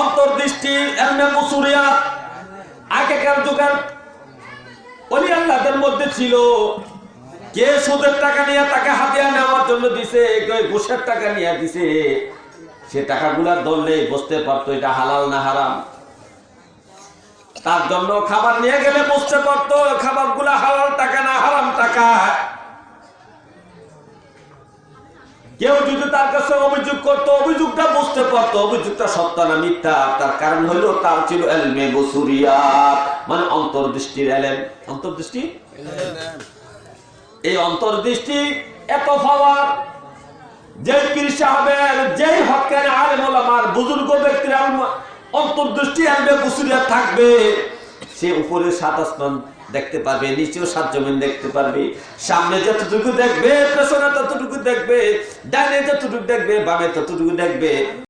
অন্তর্দৃষ্টি এলমে বুসুরিয়াত আগেকার যুগের ওলি আল্লাহদের মধ্যে ছিল। কে সুদের টাকা নিয়ে তাকে হাতিয়া নেওয়ার জন্য দিছে, কেউ ঘুষের টাকা নিয়ে দিছে, সে টাকাগুলা ধরলে বুঝতে পারতো এটা হালাল না হারাম। তার জন্য খাবার নিয়ে গেলে বুঝতে পারতো খাবারগুলা হালাল টাকা না হারাম টাকা। কেউ যদি তার কাছে অভিযোগ করতো, অভিযোগটা বুঝতে পারতো অভিযোগটা সত্য না মিথ্যা। তার কারণ হলো তার ছিল ইলমে বুসুরিয়াত, মানে অন্তর্দৃষ্টির ইলম। অন্তর্দৃষ্টি, এই অন্তর্দৃষ্টি এত পাওয়ার যে পীর সাহেবের, যে হকের আলেম ওলামার বুজুর্গ ব্যক্তির অন্তর্দৃষ্টি ইলমে বুসুরিয়াত থাকবে, সে উপরে 7 আসমান দেখতে পারবে, নিচেও 7 জমিন দেখতে পারবে। সামনে যতটুকু দেখবে, পেছনে ততটুকু দেখবে, ডানে যতটুকু দেখবে, বামে ততটুকু দেখবে।